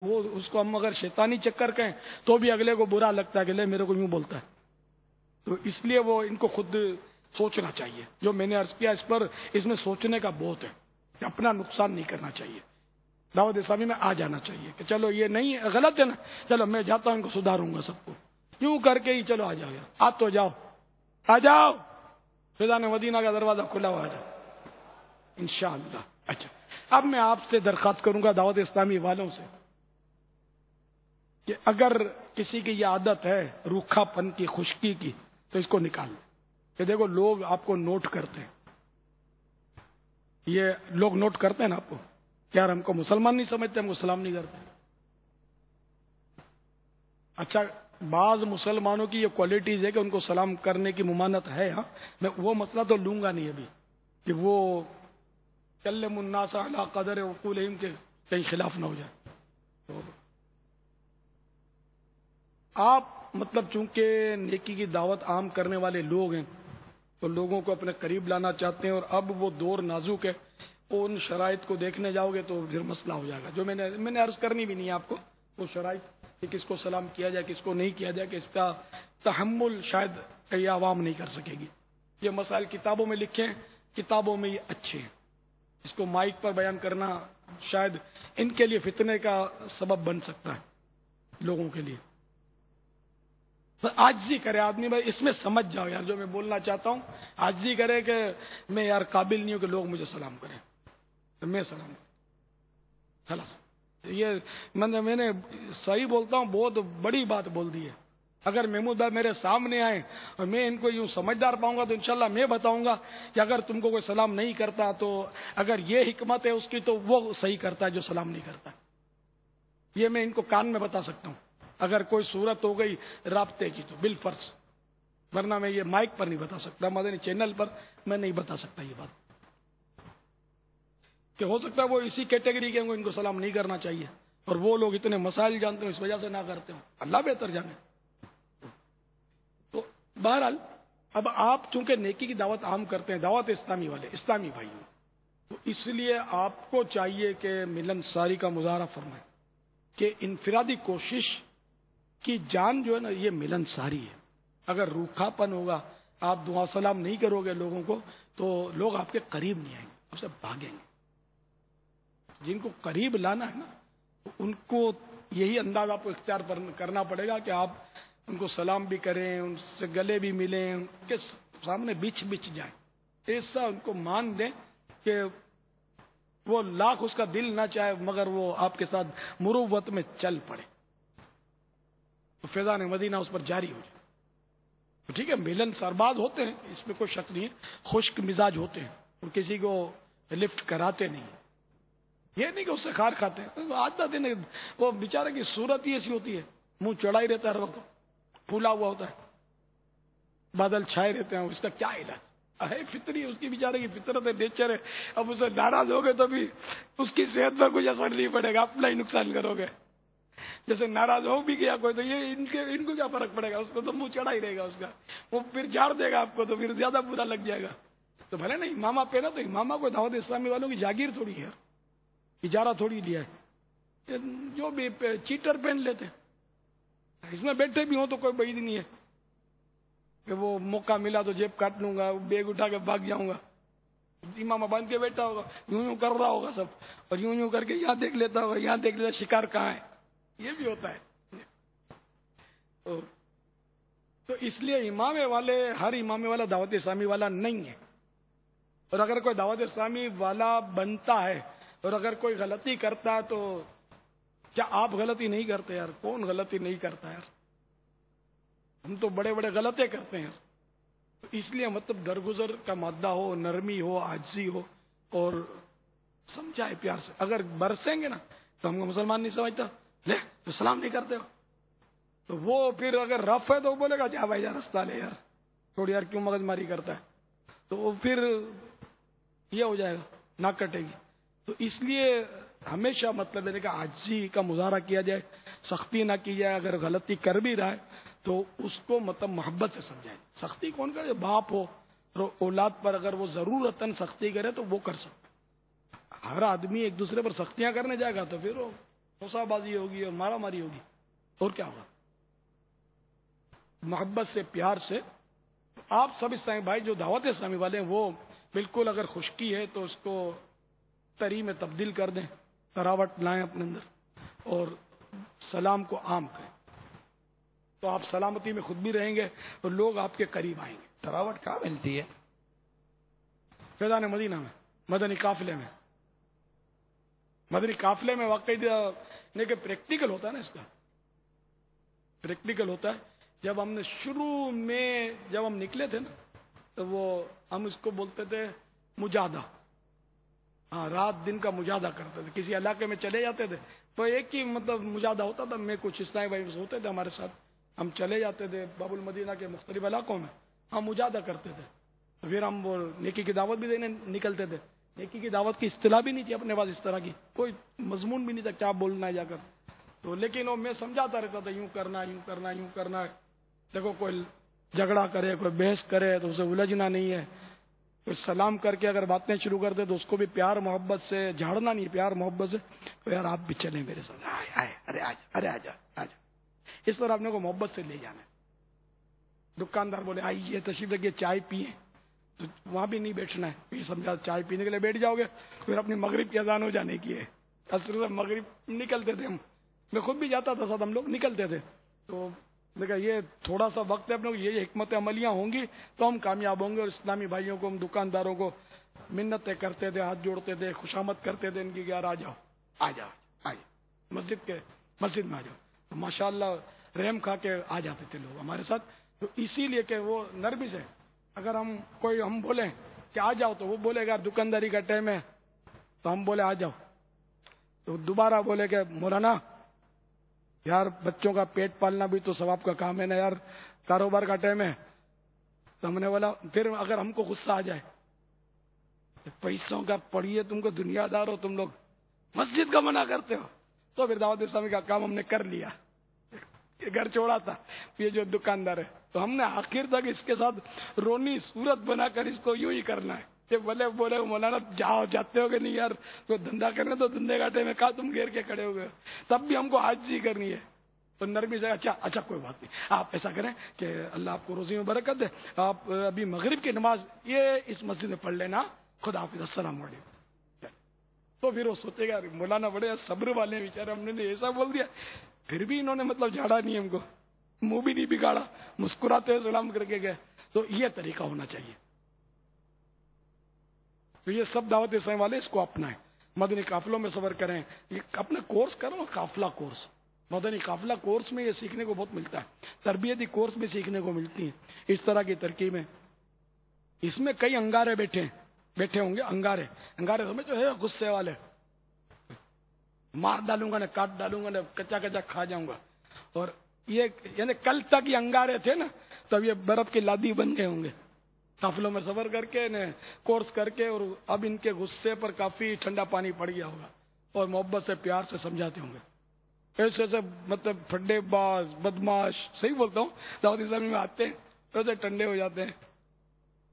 وہ اس کو ہم اگر شیطانی چکر کہیں تو بھی اگلے کو برا لگتا ہے کہ لے میرے کو یوں بولتا ہے. تو اس لیے وہ ان کو خود سوچنا چاہیے. جو میں نے عرض کیا اس میں سوچنے کا بہت ہے کہ اپنا نقصان نہیں کرنا چاہیے. دعوت اسلامی میں آ جانا چاہیے کہ چلو یہ نہیں غلط ہے نا، چلو میں جاتا ہوں ان کو سدھاروں گا سب کو، یوں کر کے ہی چلو آ جاؤ یار، آج تو جاؤ، آ جاؤ، فیضان مدینہ کا دروازہ کھلا ہوا، آ جاؤ انشاءاللہ. اچھا، اب میں آپ سے درخواست کروں گا دعوت اسلامی والوں سے کہ اگر کسی کی یہ عادت ہے روکھا پن کی، خشکی کی، تو اس کو نکال لیں. کہ دیکھو لوگ آپ کو نوٹ کرتے ہیں، یہ لوگ نوٹ کرتے ہیں نا آپ کو، یار ہم کو مسلمان نہیں سمجھتے، ہم کو سلام نہیں کرتے. اچھا، بعض مسلمانوں کی یہ کوالٹیز ہے کہ ان کو سلام کرنے کی ممانت ہے. ہاں، میں وہ مسئلہ تو لوں گا نہیں ابھی کہ وہ کلم الناس علی قدر عقولہم کے کہیں خلاف نہ ہو جائے. تو آپ مطلب چونکہ نیکی کی دعوت عام کرنے والے لوگ ہیں تو لوگوں کو اپنے قریب لانا چاہتے ہیں، اور اب وہ دور نازک ہے، ان شرائط کو دیکھنے جاؤ گے تو پھر مسئلہ ہو جائے گا. جو میں نے عرض کرنی بھی نہیں ہے آپ کو وہ شرائط کہ کس کو سلام کیا جائے کس کو نہیں کیا جائے، کہ اس کا تحمل شاید یہ عوام نہیں کر سکے گی. یہ مسائل کتابوں میں لکھے ہیں، کتابوں میں یہ اچھے ہیں. اس کو مائک پر بیان کرنا شاید ان کے لیے فتنے کا سبب بن سکتا ہے لوگوں کے لیے. عاجزی کرے آدمی، بھائی اس میں سمجھ جاؤ یار جو میں بولنا چاہتا ہوں. عاجزی کرے کہ میں یار قابل نہیں ہوں کہ لوگ مجھے سلام کریں، تو میں سلام کروں خلاص. یہ میں نے صحیح بولتا ہوں، بہت بڑی بات بول دی ہے. اگر محمود بھائی میرے سامنے آئے اور میں ان کو یوں سمجھدار پاؤں گا تو انشاءاللہ میں بتاؤں گا کہ اگر تم کو کوئی سلام نہیں کرتا تو اگر یہ حکمت ہے اس کی تو وہ صحیح کرتا ہے جو سلام نہیں کرتا. یہ میں ان کو کان میں بتا سکتا ہوں اگر کوئی صورت ہو گئی رابطے کی تو بالفرض، ورنہ میں یہ مائک پر نہیں بتا سکتا، مدنی چینل پر میں نہیں بتا سکتا یہ بات. کہ ہو سکتا ہے وہ اسی کیٹیگری کے ان کو سلام نہیں کرنا چاہیے اور وہ لوگ اتنے مسائل جانتے ہیں اس وجہ سے نہ کرتے ہوں، اللہ بہتر جانے. تو بہرحال اب آپ چونکہ نیکی کی دعوت عام کرتے ہیں، دعوت اسلامی والے اسلامی بھائی، تو اس لیے آپ کو چاہیے کہ ملن ساری کا مظاہرہ فرمائیں کہ انفرادی کوشش کی جان جو ہے نا یہ ملن ساری ہے. اگر روکھا پن ہوگا، آپ دعا سلام نہیں کرو گے لوگوں کو تو لوگ آپ کے قریب نہیں آئیں گے، آپ سے بھاگیں گے. جن کو قریب لانا ہے نا ان کو یہی انداز آپ کو اختیار کرنا پڑے گا کہ آپ ان کو سلام بھی کریں، ان سے گلے بھی ملیں، ان کے سامنے بچھ جائیں، ایسا ان کو مان دیں کہ وہ لاکھ اس کا دل نہ چاہے مگر وہ آپ کے ساتھ مروت میں چل پڑے، تو فیضان مدینہ اس پر جاری ہو جائے. ٹھیک ہے، ملن سرباز ہوتے ہیں اس میں کوئی شک نہیں ہے، خشک مزاج ہوتے ہیں اور کسی کو لفٹ کراتے نہیں، یہ نہیں کہ اس سے خار کھاتے ہیں. عادت ہے، وہ بیچارے کی صورت ہی ایسی ہوتی ہے، منہ چڑھا ہی رہتا ہے، ہر وقت پھولا ہوا ہوتا ہے، بادل چھائے رہتے ہیں. اس کا کیا علاج ہے؟ فطری اس کی بیچارے کی فطرت ہے، نیچر ہے. اب اسے ناراض ہو گے تو بھی اس کی صحت پر کچھ اثر نہیں پڑے گا، اپنا ہی نقصان کرو گے. جیسے ناراض ہو بھی گیا کوئی تو یہ ان کو کیا فرق پڑے گا، اس کو تو منہ چڑھا ہی رہے گا اس کا، وہ پھر جھاڑ دے گا آپ کو تو پھر زیادہ برا لگ جائے گا. تو بھلے نہیں امامہ پہنا تو امامہ کو دعوت اسلامی والوں کی جاگیر تھوڑی ہے، اجارہ تھوڑی لیا ہے. جو بھی چیٹر پہن لیتے ہیں، اس میں بیٹھے بھی ہوں تو کوئی بعید نہیں ہے کہ وہ موقع ملا تو جیب کاٹ لوں گا، بیگ اٹھا کے بھاگ جاؤں گا. امامہ باندھ کے بیٹھا ہوگا، یوں کر رہا ہوگا سب، اور یوں کر کے یہاں دیکھ لیتا ہوگا، یہاں دیکھ لیتا شکار کہاں ہے. یہ بھی ہوتا ہے. تو اس لیے امام والے ہر امام والا دعوت اسلامی والا نہیں ہے. اور اگر کوئی دعوت اسلامی والا بنتا ہے اور اگر کوئی غلطی کرتا ہے تو کیا آپ غلطی نہیں کرتے یار؟ کون غلطی نہیں کرتا یار؟ ہم تو بڑے بڑے غلطے کرتے ہیں. تو اس لیے مطلب درگزر کا مادہ ہو، نرمی ہو، عاجزی ہو اور سمجھائے پیار سے. اگر برسیں گے نا تو ہم کو مسلمان نہیں سمجھتا، لے تو سلام نہیں کرتے ہو، تو وہ پھر اگر رف ہے تو وہ بولے گا جا بھائی یار رستہ لے یار، تھوڑی یار کیوں مغز ماری کرتا ہے، تو وہ پھر یہ ہو جائے گا، نہ کٹے گی. تو اس لیے ہمیشہ مطلب ہے کہ عاجزی کا مظاہرہ کیا جائے، سختی نہ کی جائے. اگر غلطی کر بھی رہا ہے تو اس کو مطلب محبت سے سمجھائے. سختی کون کرے؟ باپ ہو اور اولاد پر اگر وہ ضرورتاً سختی کرے تو وہ کر سکتا. ہر آدمی ایک دوسرے پر سختیاں کرنے جائے گا تو پھر وہ موسا بازی ہوگی اور مارا ماری ہوگی، اور کیا ہوگا؟ محبت سے، پیار سے آپ سب اسلامی بھائی جو دعوت اسلامی والے ہیں وہ بالکل اگر خشکی ہے تو اس کو تری میں تبدیل کر دیں، تراوٹ لائیں اپنے اندر اور سلام کو عام کریں، تو آپ سلامتی میں خود بھی رہیں گے اور لوگ آپ کے قریب آئیں گے۔ تراوٹ کہاں ملتی ہے؟ فیضان مدینہ میں، مدنی قافلے میں، مدنی قافلے میں واقعی کہ پریکٹیکل ہوتا ہے نا، اس کا پریکٹیکل ہوتا ہے۔ جب ہم نے شروع میں جب ہم نکلے تھے نا تو وہ ہم اس کو بولتے تھے مجاہدہ، ہاں رات دن کا مجاہدہ کرتے تھے، کسی علاقے میں چلے جاتے تھے تو ایک ہی مطلب مجاہدہ ہوتا تھا، میں کچھ اسلامی بھائی ہوتے تھے ہمارے ساتھ، ہم چلے جاتے تھے باب المدینہ کے مختلف علاقوں میں، ہم مجاہدہ کرتے تھے، پھر ہم وہ نیکی کی دعوت بھی دینے نکلتے تھے۔ نیکی کی دعوت کی اصطلاح بھی نہیں تھی اپنے پاس، اس طرح کی کوئی مضمون بھی نہیں تھا کیا بولنا ہے جا کر، تو لیکن وہ میں سمجھاتا رہتا تھا یوں کرنا یوں کرنا یوں کرنا ہے، دیکھو کوئی جھگڑا کرے کوئی بحث کرے تو اسے الجھنا نہیں ہے، کوئی سلام کر کے اگر باتیں شروع کر دے تو اس کو بھی پیار محبت سے جھاڑنا نہیں، پیار محبت سے تو یار آپ بھی چلیں میرے ساتھ، آئے آئے ارے آجا ارے آجا آجا، اس طرح اپنے کو محبت سے لے جانا ہے۔ دکاندار بولے آئیے تشریف رکھیے چائے پیئے تو وہاں بھی نہیں بیٹھنا ہے، یہ سمجھا چائے پینے کے لیے بیٹھ جاؤ گے پھر اپنی مغرب کی اذان ہو جانے کی ہے، عصر سے مغرب نکلتے تھے ہم، میں خود بھی جاتا تھا ساتھ، ہم لوگ نکلتے تھے، تو دیکھا یہ تھوڑا سا وقت ہے اپنے کو، یہ حکمت عملیاں ہوں گی تو ہم کامیاب ہوں گے، اور اسلامی بھائیوں کو ہم دکانداروں کو منتیں کرتے تھے، ہاتھ جوڑتے تھے، خوشامد کرتے تھے ان کی کہ یار آ جاؤ آ جاؤ آئے مسجد میں آ جاؤ، تو ماشاء اللہ رحم کھا کے آ جاتے تھے لوگ ہمارے ساتھ، تو اسی لیے کہ وہ نرمی سے اگر ہم بولیں کہ آ جاؤ تو وہ بولے گا دکانداری کا ٹائم ہے، تو ہم بولے آ جاؤ، تو دوبارہ بولے کہ مولانا یار بچوں کا پیٹ پالنا بھی تو ثواب کا کام ہے نا یار، کاروبار کا ٹائم ہے، تو ہم نے بولا پھر اگر ہم کو غصہ آ جائے پیسوں کا پڑیے، تم کو دنیا دار ہو تم لوگ، مسجد کا منع کرتے ہو، تو پھر دعوت اسلامی کا کام ہم نے کر لیا، یہ گھر چھوڑا تھا یہ جو دکاندار ہے، تو ہم نے آخر تک اس کے ساتھ رونی صورت بنا کر اس کو یوں ہی کرنا ہے کہ بولے مولانا جاتے ہو کہ نہیں یار، تو دھندا کرنے تو دھندے گاٹے میں کہا تم گھیر کے کھڑے ہو گئے، تب بھی ہم کو عاجزی کرنی ہے، تو نرمی سے اچھا کوئی بات نہیں، آپ ایسا کریں کہ اللہ آپ کو روزی میں برکت دے، آپ ابھی مغرب کی نماز یہ اس مسجد میں پڑھ لینا، خدا حافظ، السلام علیکم، تو پھر وہ سوچے گا مولانا بڑے صبر والے بیچارے، ہم نے ایسا بول دیا، پھر بھی انہوں نے مطلب جھاڑا نہیں ہم کو، منہ بھی نہیں بگاڑا، مسکراتے ہوئے سلام کر کے گئے، تو یہ طریقہ ہونا چاہیے، تو یہ سب دعوت اسلامی والے اس کو اپنائیں، مدنی قافلوں میں سفر کریں، یہ اپنا کورس کرو، قافلہ کورس، مدنی قافلہ کورس میں یہ سیکھنے کو بہت ملتا ہے، تربیتی کورس بھی سیکھنے کو ملتی ہیں اس طرح کی ترکیبیں، اس میں کئی انگارے بیٹھے ہوں گے، انگارے سمجھ جو ہے غصے والے، مار ڈالوں گا نہ کاٹ ڈالوں گا نہ کچا کھا جاؤں گا، اور یہ یعنی کل تک یہ انگارے تھے نا، تب یہ برف کی لادی بن گئے ہوں گے قافلوں میں سفر کر کے کورس کر کے، اور اب ان کے غصے پر کافی ٹھنڈا پانی پڑ گیا ہوگا، اور محبت سے پیار سے سمجھاتے ہوں گے، ایسے مطلب پھڈے باز بدماش، صحیح بولتا ہوں، دعوت اسلامی میں آتے ہیں ایسے ٹھنڈے ہو جاتے ہیں،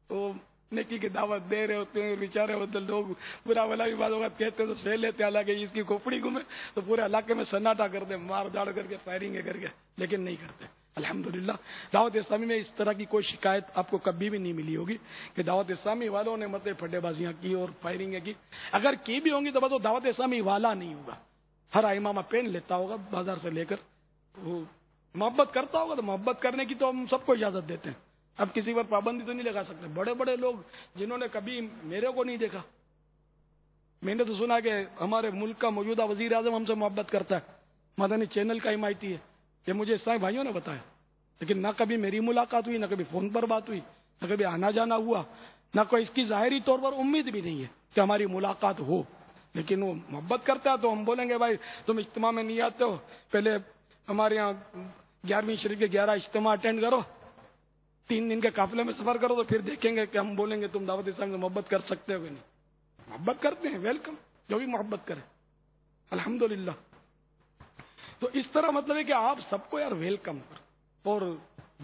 تو نیکی کی دعوت دے رہے ہوتے ہیں بیچارے ہوتے لوگ، برا بلا بھی بعض اوقات کہتے تو سہ لیتے، حالانکہ اس کی کھوپڑی گھومے تو پورے علاقے میں سناٹا کرتے، مار داڑ کر کے فائرنگ کر کے، لیکن نہیں کرتے الحمدللہ۔ دعوت اسلامی میں اس طرح کی کوئی شکایت آپ کو کبھی بھی نہیں ملی ہوگی کہ دعوت اسلامی والوں نے مطلب پھڈے بازیاں کی اور فائرنگیں کی، اگر کی بھی ہوں گی تو بس وہ دعوت اسلامی والا نہیں ہوگا، ہر امامہ پین لیتا ہوگا بازار سے لے کر، وہ محبت کرتا ہوگا، تو محبت کرنے کی تو ہم سب کو اجازت دیتے ہیں، اب کسی پر پابندی تو نہیں لگا سکتے، بڑے بڑے لوگ جنہوں نے کبھی میرے کو نہیں دیکھا، میں نے تو سنا کہ ہمارے ملک کا موجودہ وزیر اعظم ہم سے محبت کرتا ہے، مدنی چینل کا حمایتی ہے، یہ مجھے اسلامی بھائیوں نے بتایا، لیکن نہ کبھی میری ملاقات ہوئی، نہ کبھی فون پر بات ہوئی، نہ کبھی آنا جانا ہوا، نہ کوئی اس کی ظاہری طور پر امید بھی نہیں ہے کہ ہماری ملاقات ہو، لیکن وہ محبت کرتا ہے تو ہم بولیں گے بھائی تم اجتماع میں نہیں آتے ہو، پہلے ہمارے یہاں 11ویں شریف کے 11 اجتماع اٹینڈ کرو، 3 دن کے قافلے میں سفر کرو، تو پھر دیکھیں گے کہ ہم بولیں گے تم دعوت اسلام سے محبت کر سکتے ہو کہ نہیں، محبت کرتے ہیں، ویلکم، جو بھی محبت کرے الحمدللہ، تو اس طرح مطلب ہے کہ آپ سب کو یار ویلکم کرو اور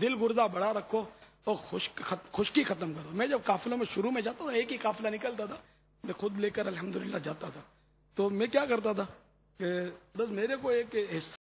دل گردہ بڑا رکھو اور خشکی ختم کرو۔ میں جب قافلوں میں شروع میں جاتا تھا، ایک ہی قافلہ نکلتا تھا، میں خود لے کر الحمدللہ جاتا تھا، تو میں کیا کرتا تھا، کہ بس میرے کو ایک